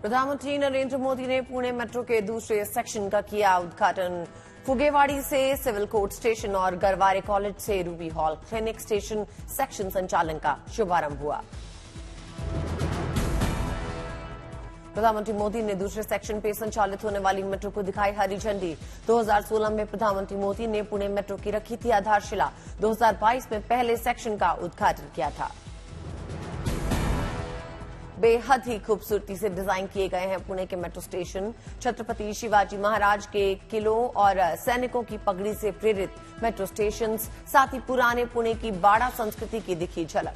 प्रधानमंत्री नरेंद्र मोदी ने पुणे मेट्रो के दूसरे सेक्शन का किया उद्घाटन। फुगेवाड़ी से सिविल कोर्ट स्टेशन और गरवारे कॉलेज से Ruby hall clinic station section संचालन का शुभारंभ हुआ। प्रधानमंत्री मोदी ने दूसरे सेक्शन पे संचालित होने वाली मेट्रो को दिखाई हरी झंडी। 2016 में प्रधानमंत्री मोदी ने पुणे मेट्रो की रखी थी आधारशिला। 2022 में पहले सेक्शन का उद्घाटन किया था। बेहद ही खूबसूरती से डिजाइन किए गए हैं पुणे के मेट्रो स्टेशन। छत्रपति शिवाजी महाराज के किलों और सैनिकों की पगड़ी से प्रेरित मेट्रो स्टेशन, साथ ही पुराने पुणे की बाड़ा संस्कृति की दिखी झलक।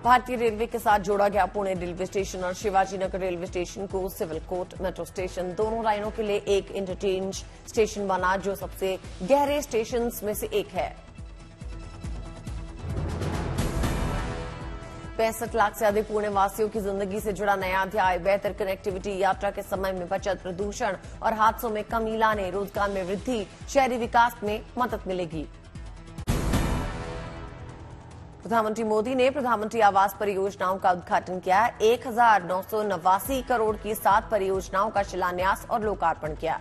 भारतीय रेलवे के साथ जोड़ा गया पुणे रेलवे स्टेशन और शिवाजी नगर रेलवे स्टेशन को सिविल कोर्ट मेट्रो स्टेशन दोनों लाइनों के लिए एक इंटरचेंज स्टेशन बना, जो सबसे गहरे स्टेशन में से एक है। 65 लाख से अधिक पुणे वासियों की जिंदगी से जुड़ा नया अध्याय। बेहतर कनेक्टिविटी, यात्रा के समय में बचत, प्रदूषण और हादसों में कमी लाने, रोजगार में वृद्धि, शहरी विकास में मदद मिलेगी। प्रधानमंत्री मोदी ने प्रधानमंत्री आवास परियोजनाओं का उद्घाटन किया। 1989 करोड़ की 7 परियोजनाओं का शिलान्यास और लोकार्पण किया।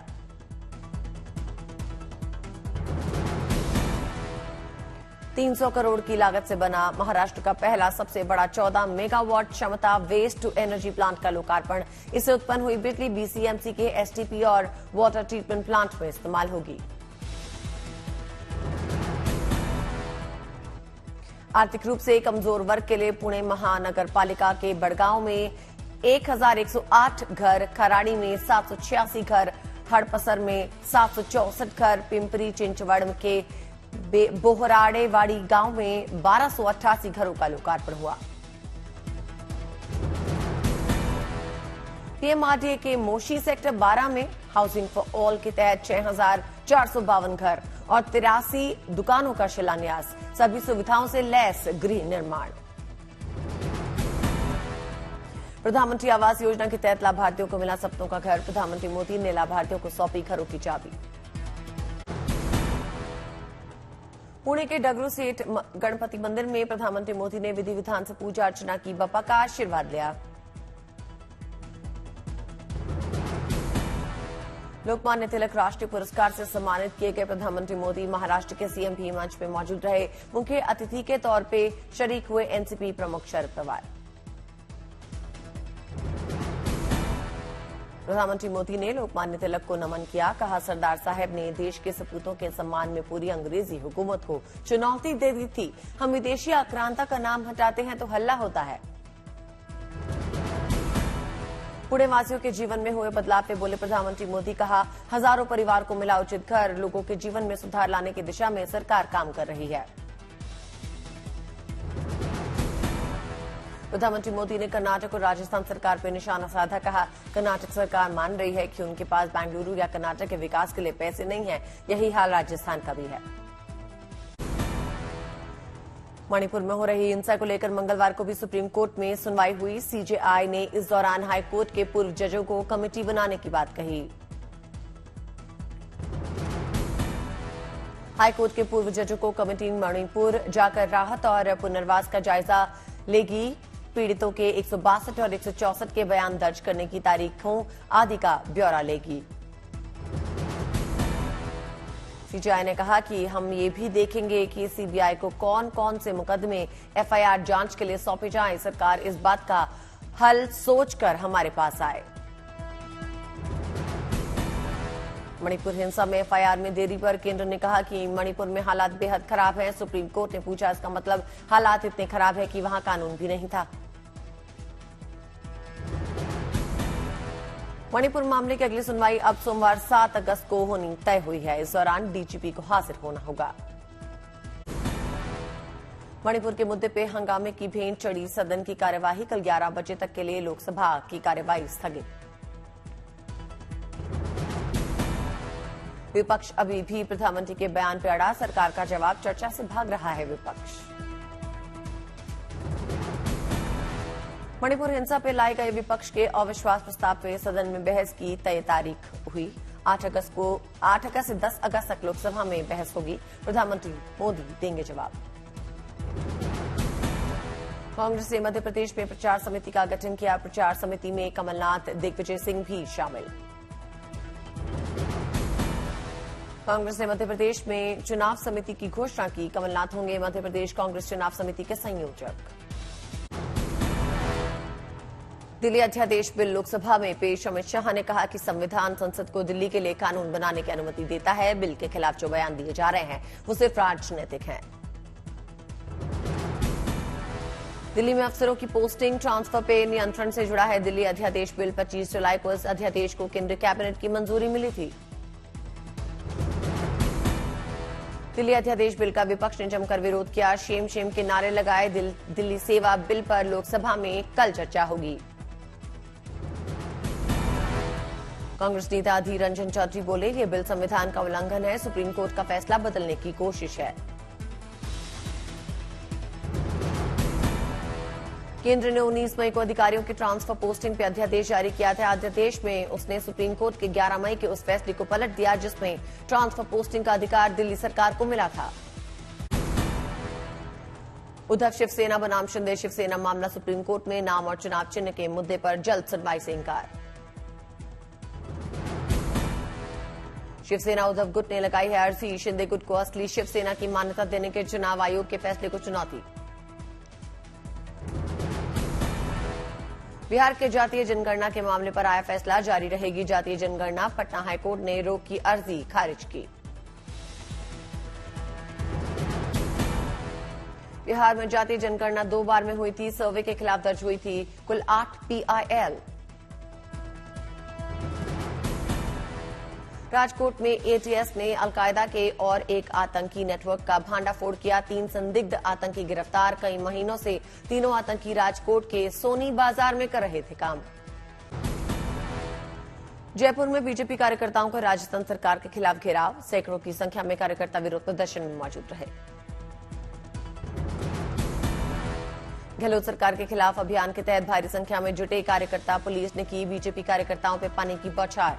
₹300 करोड़ की लागत से बना महाराष्ट्र का पहला सबसे बड़ा 14 मेगावाट क्षमता वेस्ट टू एनर्जी प्लांट का लोकार्पण। इससे उत्पन्न हुई बिजली बीसीएमसी के एसटीपी और वाटर ट्रीटमेंट प्लांट में इस्तेमाल होगी। आर्थिक रूप से कमजोर वर्ग के लिए पुणे महानगर पालिका के बड़गांव में 1108 घर, खराड़ी में 786 घर, हड़पसर में 764 घर, पिंपरी चिंचवड़ के बोहराड़ेवाड़ी गांव में 1288 घरों का लोकार्पण हुआ। पीएमआरडीए के मोशी सेक्टर 12 में हाउसिंग फॉर ऑल के तहत 6452 घर और 83 दुकानों का शिलान्यास। सभी सुविधाओं से लैस गृह निर्माण। प्रधानमंत्री आवास योजना के तहत लाभार्थियों को मिला सपनों का घर। प्रधानमंत्री मोदी ने लाभार्थियों को सौंपी घरों की चाबी। पुणे के डगरू सेठ गणपति मंदिर में प्रधानमंत्री मोदी ने विधि विधान से पूजा अर्चना की, बप्पा का आशीर्वाद लिया। लोकमान्य तिलक राष्ट्रीय पुरस्कार से सम्मानित किए गए प्रधानमंत्री मोदी महाराष्ट्र के सीएम भी मंच में मौजूद रहे। मुख्य अतिथि के तौर पे शरीक हुए एनसीपी प्रमुख शरद पवार। प्रधानमंत्री मोदी ने लोकमान्य तिलक को नमन किया। कहा, सरदार साहब ने देश के सपूतों के सम्मान में पूरी अंग्रेजी हुकूमत को चुनौती दे दी थी। हम विदेशी आक्रांता का नाम हटाते हैं तो हल्ला होता है। पुणे वासियों के जीवन में हुए बदलाव पे बोले प्रधानमंत्री मोदी। कहा, हजारों परिवार को मिला उचित घर। लोगों के जीवन में सुधार लाने की दिशा में सरकार काम कर रही है। प्रधानमंत्री मोदी ने कर्नाटक और राजस्थान सरकार पर निशाना साधा। कहा, कर्नाटक सरकार मान रही है कि उनके पास बेंगलुरु या कर्नाटक के विकास के लिए पैसे नहीं है। यही हाल राजस्थान का भी है। मणिपुर में हो रही हिंसा को लेकर मंगलवार को भी सुप्रीम कोर्ट में सुनवाई हुई। सीजेआई ने इस दौरान हाईकोर्ट के पूर्व जजों को कमेटी बनाने की बात कही। हाईकोर्ट के पूर्व जजों को कमेटी मणिपुर जाकर राहत और पुनर्वास का जायजा लेगी। पीड़ितों के 162 और 164 के बयान दर्ज करने की तारीखों आदि का ब्यौरा लेगी। सीजेआई ने कहा कि हम ये भी देखेंगे कि सीबीआई को कौन कौन से मुकदमे एफआईआर जांच के लिए सौंपे जाएं। सरकार इस बात का हल सोचकर हमारे पास आए। मणिपुर हिंसा में एफआईआर में देरी पर केंद्र ने कहा कि मणिपुर में हालात बेहद खराब हैं। सुप्रीम कोर्ट ने पूछा, इसका मतलब हालात इतने खराब है कि वहां कानून भी नहीं था। मणिपुर मामले की अगली सुनवाई अब सोमवार 7 अगस्त को होनी तय हुई है। इस दौरान डीजीपी को हाजिर होना होगा। मणिपुर के मुद्दे पे हंगामे की भेंट चढ़ी सदन की कार्यवाही। कल 11 बजे तक के लिए लोकसभा की कार्यवाही स्थगित। विपक्ष अभी भी प्रधानमंत्री के बयान पर अड़ा। सरकार का जवाब, चर्चा से भाग रहा है विपक्ष। मणिपुर हिंसा पर लाए गए विपक्ष के अविश्वास प्रस्ताव पे सदन में बहस की तय तारीख हुई। 8 अगस्त से 10 अगस्त तक लोकसभा में बहस होगी। प्रधानमंत्री मोदी देंगे जवाब। कांग्रेस ने मध्य प्रदेश में प्रचार समिति का गठन किया। प्रचार समिति में कमलनाथ, दिग्विजय सिंह भी शामिल। कांग्रेस ने मध्य प्रदेश में चुनाव समिति की घोषणा की। कमलनाथ होंगे मध्य प्रदेश कांग्रेस चुनाव समिति के संयोजक। दिल्ली अध्यादेश बिल लोकसभा में पेश। अमित शाह ने कहा कि संविधान संसद को दिल्ली के लिए कानून बनाने की अनुमति देता है। बिल के खिलाफ जो बयान दिए जा रहे हैं वो सिर्फ राजनीतिक हैं। दिल्ली में अफसरों की पोस्टिंग ट्रांसफर पे नियंत्रण से जुड़ा है दिल्ली अध्यादेश बिल। 25 जुलाई को इस अध्यादेश को केंद्रीय कैबिनेट की मंजूरी मिली थी। दिल्ली अध्यादेश बिल का विपक्ष ने जमकर विरोध किया। शेम शेम के नारे लगाए। दिल्ली सेवा बिल पर लोकसभा में कल चर्चा होगी। कांग्रेस नेता अधीर रंजन चौधरी बोले, ये बिल संविधान का उल्लंघन है। सुप्रीम कोर्ट का फैसला बदलने की कोशिश है। केंद्र ने 19 मई को अधिकारियों की ट्रांसफर पोस्टिंग पर अध्यादेश जारी किया था। अध्यादेश में उसने सुप्रीम कोर्ट के 11 मई के उस फैसले को पलट दिया जिसमें ट्रांसफर पोस्टिंग का अधिकार दिल्ली सरकार को मिला था। उद्धव शिवसेना बनाम शिंदे शिवसेना मामला सुप्रीम कोर्ट में। नाम और चुनाव चिन्ह के मुद्दे पर जल्द सुनवाई से इंकार। शिवसेना उद्धव गुट ने लगाई है अर्जी। शिंदे गुट को असली शिवसेना की मान्यता देने के चुनाव आयोग के फैसले को चुनौती। बिहार के जातीय जनगणना के मामले पर आया फैसला। जारी रहेगी जातीय जनगणना। पटना हाईकोर्ट ने रोक की अर्जी खारिज की। बिहार में जातीय जनगणना 2 बार में हुई थी। सर्वे के खिलाफ दर्ज हुई थी कुल 8 PIL। राजकोट में ATS ने अलकायदा के और एक आतंकी नेटवर्क का भांडाफोड़ किया। 3 संदिग्ध आतंकी गिरफ्तार। कई महीनों से तीनों आतंकी राजकोट के सोनी बाजार में कर रहे थे काम। जयपुर में बीजेपी कार्यकर्ताओं का राजस्थान सरकार के खिलाफ घेराव। सैकड़ों की संख्या में कार्यकर्ता विरोध प्रदर्शन में मौजूद रहे। गहलोत सरकार के खिलाफ अभियान के तहत भारी संख्या में जुटे कार्यकर्ता। पुलिस ने की बीजेपी कार्यकर्ताओं पर पानी की बौछार।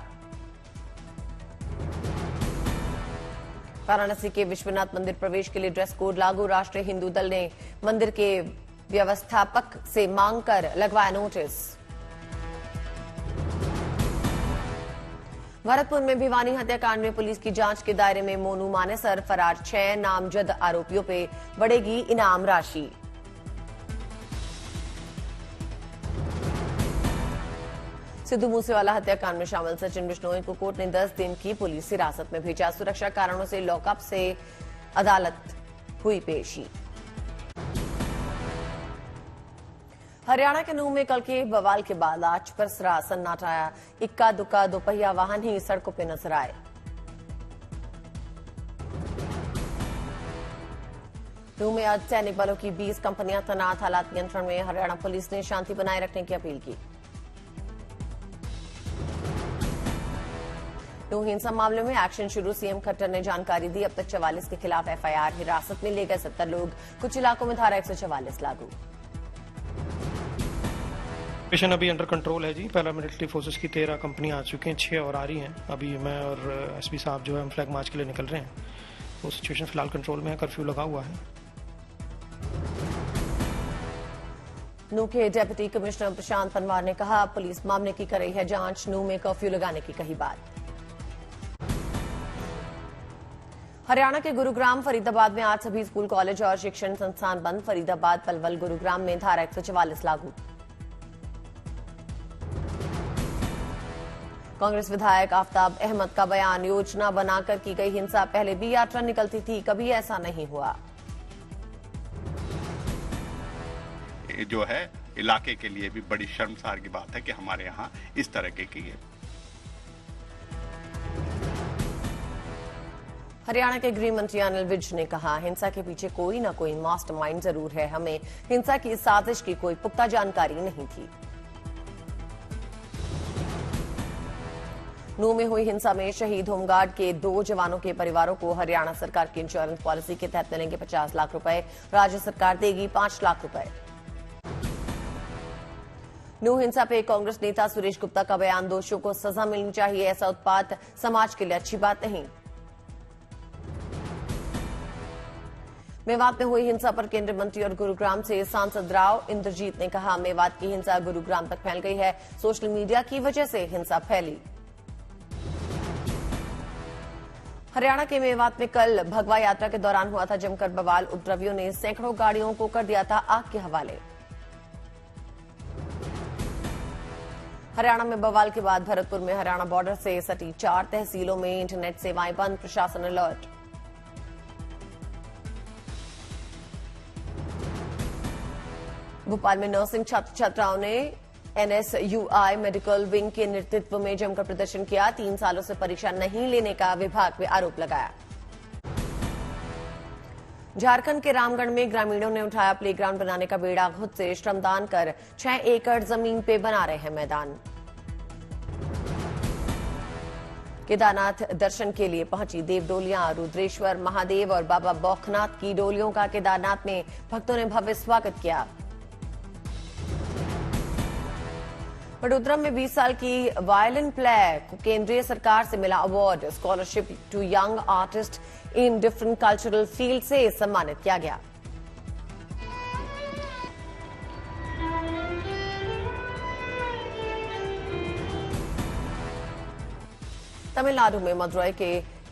वाराणसी के विश्वनाथ मंदिर प्रवेश के लिए ड्रेस कोड लागू। राष्ट्रीय हिंदू दल ने मंदिर के व्यवस्थापक से मांग कर लगवाया नोटिस। भरतपुर में भिवानी हत्याकांड में पुलिस की जांच के दायरे में मोनू मानेसर। फरार 6 नामजद आरोपियों पे बढ़ेगी इनाम राशि। सिद्धू मूसेवाला हत्याकांड में शामिल सचिन बिश्नोई को कोर्ट ने 10 दिन की पुलिस हिरासत में भेजा। सुरक्षा कारणों से लॉकअप से अदालत हुई पेशी। हरियाणा के नूंह में कल के बवाल के बाद आज पसरा सन्नाटा। इक्का दुक्का दोपहिया वाहन ही सड़कों पर नजर आए। नूंह में आज सैनिक बलों की 20 कंपनियां तैनात। हालात नियंत्रण में। हरियाणा पुलिस ने शांति बनाए रखने की अपील की। नूंह हिंसा मामले में एक्शन शुरू। सीएम खट्टर ने जानकारी दी। अब तक 44 के खिलाफ FIR। हिरासत में ले गए 70 लोग। कुछ इलाकों में धारा 144 लागू। मिशन अभी अंडर कंट्रोल है जी। पैरामिलिट्री फोर्सेस की 13 कंपनियां आ चुकी हैं, 6 और आ रही हैं। अभी मैं और SP साहब जो है हम फ्लैग मार्च के लिए निकल रहे हैं। वो सिचुएशन फिलहाल कंट्रोल में है। कर्फ्यू लगा हुआ है। नूंह के डिप्टी कमिश्नर प्रशांत पनवार ने कहा पुलिस मामले की कर रही है जांच। नूंह में कर्फ्यू लगाने की कही बात। हरियाणा के गुरुग्राम फरीदाबाद में आज सभी स्कूल, कॉलेज और शिक्षण संस्थान बंद। फरीदाबाद, पलवल, गुरुग्राम में धारा 144 लागू। कांग्रेस विधायक आफताब अहमद का बयान। योजना बनाकर की गई हिंसा। पहले भी यात्रा निकलती थी, कभी ऐसा नहीं हुआ। ये जो है इलाके के लिए भी बड़ी शर्मसार की बात है कि हमारे यहाँ इस तरह की है। हरियाणा के गृह मंत्री अनिल विज ने कहा हिंसा के पीछे कोई न कोई मास्टरमाइंड जरूर है। हमें हिंसा की साजिश की कोई पुख्ता जानकारी नहीं थी। नूंह में हुई हिंसा में शहीद होमगार्ड के 2 जवानों के परिवारों को हरियाणा सरकार की इंश्योरेंस पॉलिसी के तहत मिलेंगे 50 लाख रुपए। राज्य सरकार देगी 5 लाख रुपए। नूंह हिंसा पे कांग्रेस नेता सुरेश गुप्ता का बयान। दोषियों को सजा मिलनी चाहिए। ऐसा उत्पात समाज के लिए अच्छी बात नहीं। मेवात में हुई हिंसा पर केंद्रीय मंत्री और गुरुग्राम से सांसद राव इंद्रजीत ने कहा, मेवात की हिंसा गुरुग्राम तक फैल गई है, सोशल मीडिया की वजह से हिंसा फैली। हरियाणा के मेवात में कल भगवा यात्रा के दौरान हुआ था जमकर बवाल। उपद्रवियों ने सैकड़ों गाड़ियों को कर दिया था आग के हवाले। हरियाणा में बवाल के बाद भरतपुर में हरियाणा बॉर्डर से सटी 4 तहसीलों में इंटरनेट सेवाएं बंद, प्रशासन अलर्ट। भोपाल में नर्सिंग छात्र छात्राओं ने एनएसयूआई मेडिकल विंग के नेतृत्व में जमकर प्रदर्शन किया। 3 सालों से परीक्षा नहीं लेने का विभाग पे आरोप लगाया। झारखंड के रामगढ़ में ग्रामीणों ने उठाया प्लेग्राउंड बनाने का बेड़ा, खुद से श्रमदान कर 6 एकड़ जमीन पे बना रहे हैं मैदान। केदारनाथ दर्शन के लिए पहुंची देव डोलियां, रुद्रेश्वर महादेव और बाबा बौखनाथ की डोलियों का केदारनाथ में भक्तों ने भव्य स्वागत किया। वडोदरा में 20 साल की वायलिन प्लेयर को केंद्रीय सरकार से मिला award, scholarship to young artist in different cultural field से सम्मानित किया गया। तमिलनाडु में मदुरई के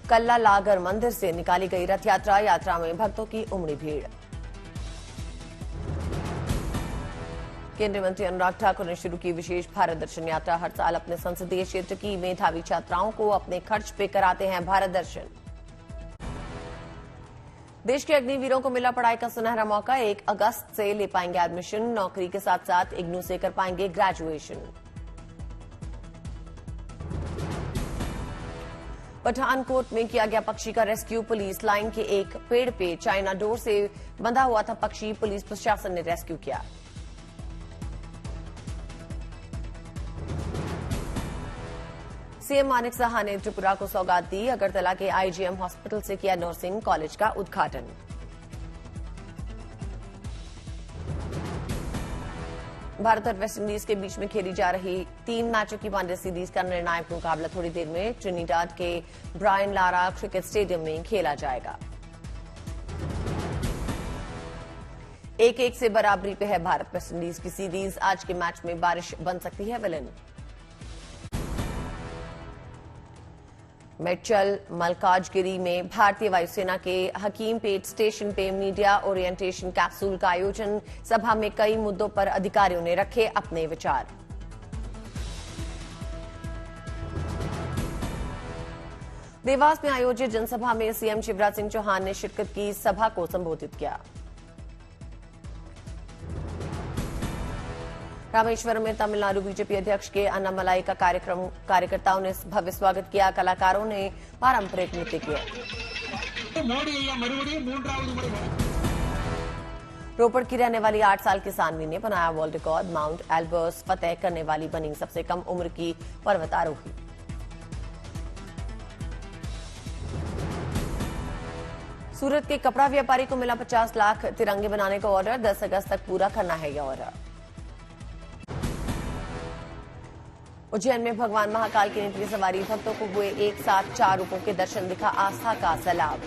कल्लालागर मंदिर से निकाली गई रथ यात्रा, यात्रा में भक्तों की उमड़ी भीड़। केंद्रीय मंत्री अनुराग ठाकुर ने शुरू की विशेष भारत दर्शन यात्रा, हर साल अपने संसदीय क्षेत्र की मेधावी छात्राओं को अपने खर्च पे कराते हैं भारत दर्शन। देश के अग्निवीरों को मिला पढ़ाई का सुनहरा मौका, 1 अगस्त से ले पाएंगे एडमिशन, नौकरी के साथ साथ इग्नू से कर पाएंगे ग्रेजुएशन। पठानकोट में किया गया पक्षी का रेस्क्यू, पुलिस लाइन के एक पेड़ पे चाइना डोर से बंधा हुआ था पक्षी, पुलिस प्रशासन ने रेस्क्यू किया। सीएम मानिक साहा ने त्रिपुरा को सौगात दी, अगरतला के आईजीएम हॉस्पिटल से किया नर्सिंग कॉलेज का उद्घाटन। भारत और वेस्टइंडीज के बीच में खेली जा रही 3 मैचों की वनडे सीरीज का निर्णायक मुकाबला थोड़ी देर में ट्रिनिडाद के ब्रायन लारा क्रिकेट स्टेडियम में खेला जाएगा। 1-1 से बराबरी पे है भारत वेस्टइंडीज की सीरीज, आज के मैच में बारिश बन सकती है विलेन। मेडचल मलकाजगिरी में भारतीय वायुसेना के हकीमपेट स्टेशन पे मीडिया ओरिएंटेशन कैप्सूल का आयोजन, सभा में कई मुद्दों पर अधिकारियों ने रखे अपने विचार। देवास में आयोजित जनसभा में सीएम शिवराज सिंह चौहान ने शिरकत की, सभा को संबोधित किया। रामेश्वरम में तमिलनाडु बीजेपी अध्यक्ष के अन्नामलाई का कार्यकर्ताओं ने भव्य स्वागत किया, कलाकारों ने पारंपरिक नृत्य किए। रोपड़ की रहने वाली 8 साल की सानवी ने बनाया वर्ल्ड रिकॉर्ड, माउंट एल्बर्स फतेह करने वाली बनी सबसे कम उम्र की पर्वतारोही। सूरत के कपड़ा व्यापारी को मिला 50 लाख तिरंगे बनाने का ऑर्डर, 10 अगस्त तक पूरा करना है यह ऑर्डर। उज्जैन में भगवान महाकाल की निकली सवारी, भक्तों को हुए एक साथ 4 रूपों के दर्शन, दिखा आस्था का सैलाब।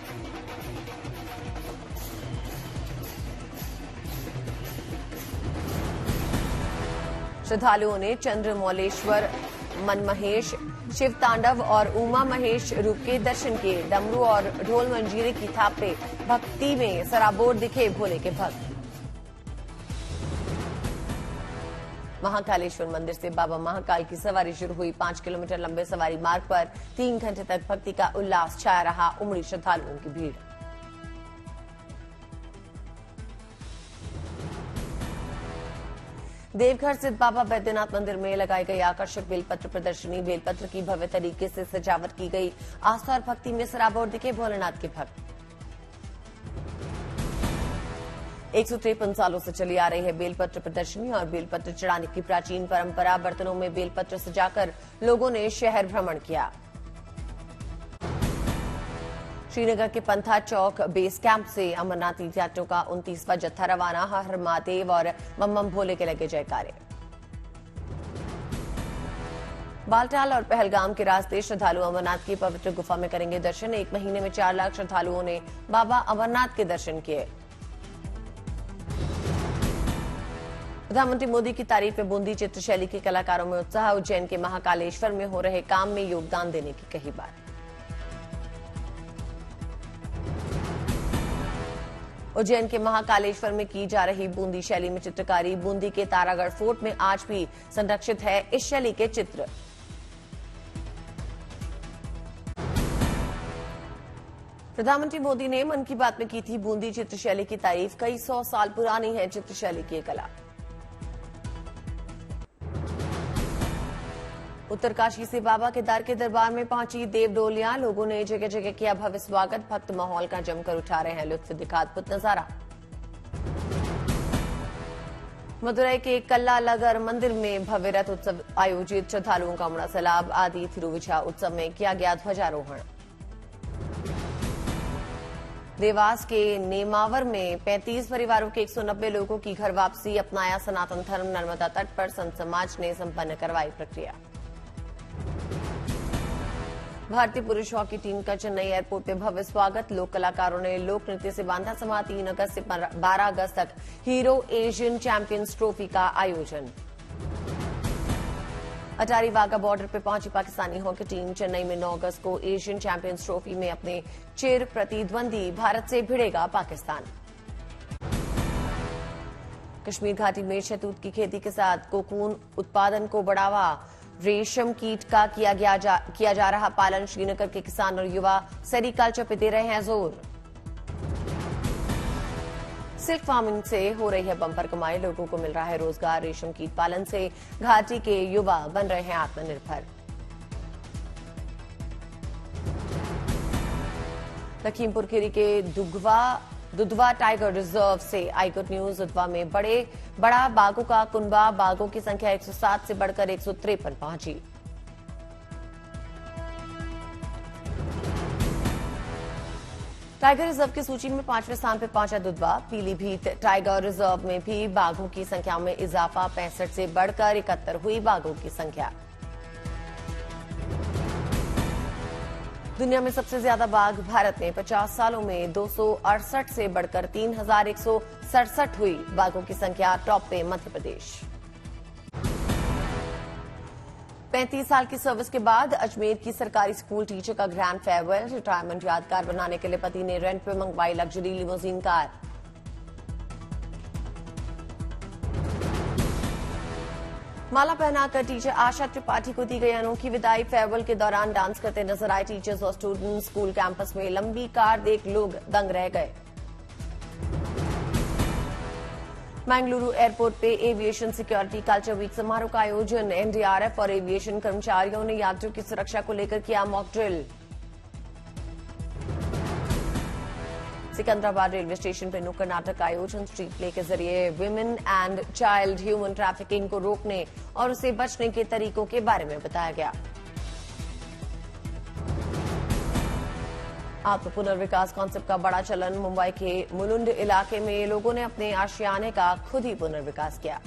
श्रद्धालुओं ने चंद्रमौलेश्वर, मनमहेश, शिव तांडव और उमा महेश रूप के दर्शन किए। डमरू और ढोल मंजीरे की थाप पे भक्ति में सराबोर दिखे भोले के भक्त। महाकालेश्वर मंदिर से बाबा महाकाल की सवारी शुरू हुई, 5 किलोमीटर लंबे सवारी मार्ग पर 3 घंटे तक भक्ति का उल्लास छाया रहा, उमड़ी श्रद्धालुओं की भीड़। देवघर स्थित बाबा बैद्यनाथ मंदिर में लगाई गई आकर्षक बेलपत्र प्रदर्शनी, बेलपत्र की भव्य तरीके से सजावट की गई, आस्था और भक्ति में सराबोर दिखे भोलेनाथ के भक्त। 153 सालों से चली आ रही है बेलपत्र प्रदर्शनी और बेलपत्र चढ़ाने की प्राचीन परंपरा, बर्तनों में बेलपत्र सजाकर लोगों ने शहर भ्रमण किया। श्रीनगर के पंथा चौक बेस कैंप से अमरनाथ तीर्थयात्रियों का 29वां जत्था रवाना, हर महादेव और मम्मम भोले के लगे जयकारे। बालटाल और पहलगाम के रास्ते श्रद्धालु अमरनाथ की पवित्र गुफा में करेंगे दर्शन। 1 महीने में 4 लाख श्रद्धालुओं ने बाबा अमरनाथ के दर्शन किए। प्रधानमंत्री मोदी की तारीफ में बूंदी चित्रशैली के कलाकारों में उत्साह। उज्जैन के महाकालेश्वर में हो रहे काम में योगदान देने की कही बात। उज्जैन के महाकालेश्वर में की जा रही बूंदी शैली में चित्रकारी। बूंदी के तारागढ़ फोर्ट में आज भी संरक्षित है इस शैली के चित्र। प्रधानमंत्री मोदी ने मन की बात में की थी बूंदी चित्रशैली की तारीफ। कई 100 साल पुरानी है चित्रशैली की कला। उत्तरकाशी से बाबा केदार के दरबार में पहुंची देव डोलियां। लोगों ने जगह जगह किया भव्य स्वागत। भक्त माहौल का जमकर उठा रहे हैं लुत्फ। दिखा अद्भुत नजारा। मदुरई के कल्लालगर मंदिर में भव्य रथ उत्सव आयोजित। श्रद्धालुओं का उमड़ा सैलाब। आदि थिरुविछा उत्सव में किया गया ध्वजारोहण। देवास के नेमावर में 35 परिवारों के 190 लोगों की घर वापसी। अपनाया सनातन धर्म। नर्मदा तट पर संत समाज ने संपन्न करवाई प्रक्रिया। भारतीय पुरुष हॉकी टीम का चेन्नई एयरपोर्ट पे भव्य स्वागत। लोक कलाकारों ने लोक नृत्य से बांधा समा। 3 अगस्त से 12 अगस्त तक हीरो एशियन चैंपियंस ट्रॉफी का आयोजन। अटारी वाघा बॉर्डर पे पहुंची पाकिस्तानी हॉकी टीम। चेन्नई में 9 अगस्त को एशियन चैंपियंस ट्रॉफी में अपने चिर प्रतिद्वंदी भारत से भिड़ेगा पाकिस्तान। कश्मीर घाटी में शहतूत की खेती के साथ कोकून उत्पादन को बढ़ावा। रेशम कीट का किया जा रहा पालन। श्रीनगर के किसान और युवा सेरिकल्चर पे दे रहे हैं जोर। सिल्क फार्मिंग से हो रही है बंपर कमाई। लोगों को मिल रहा है रोजगार। रेशम कीट पालन से घाटी के युवा बन रहे हैं आत्मनिर्भर। लखीमपुर खीरी के दुधवा टाइगर रिजर्व से आई गुड न्यूज। दुधवा में बड़ा बाघों का कुनबा। बाघों की संख्या 107 से बढ़कर 153 पहुंची। टाइगर रिजर्व की सूची में 5वें स्थान पर पहुंचा दुधवा। पीलीभीत टाइगर रिजर्व में भी बाघों की संख्या में इजाफा। 65 से बढ़कर 71 हुई बाघों की संख्या। दुनिया में सबसे ज्यादा बाघ भारत में। 50 सालों में 268 से बढ़कर 3167 हुई बाघों की संख्या। टॉप पे मध्य प्रदेश। 35 साल की सर्विस के बाद अजमेर की सरकारी स्कूल टीचर का ग्रैंड फेयरवेल। रिटायरमेंट यादगार बनाने के लिए पति ने रेंट पे मंगवाई लग्जरी लिमोजीन कार। माला पहनाकर टीचर आशा त्रिपाठी को दी गई अनोखी विदाई। फेयरवेल के दौरान डांस करते नजर आए टीचर्स और स्टूडेंट्स। स्कूल कैंपस में लंबी कार देख लोग दंग रह गए। मंगलुरु एयरपोर्ट पे एविएशन सिक्योरिटी कल्चर वीक समारोह का आयोजन। एनडीआरएफ और एविएशन कर्मचारियों ने यात्रियों की सुरक्षा को लेकर किया mock drill. Secunderabad railway station पर नुक्कड़ नाटक का आयोजन। स्ट्रीट प्ले के जरिए women and child human trafficking को रोकने और उसे बचने के तरीकों के बारे में बताया गया। आत्म पुनर्विकास कॉन्सेप्ट का बड़ा चलन। मुंबई के मुलुंड इलाके में लोगों ने अपने आशियाने का खुद ही पुनर्विकास किया।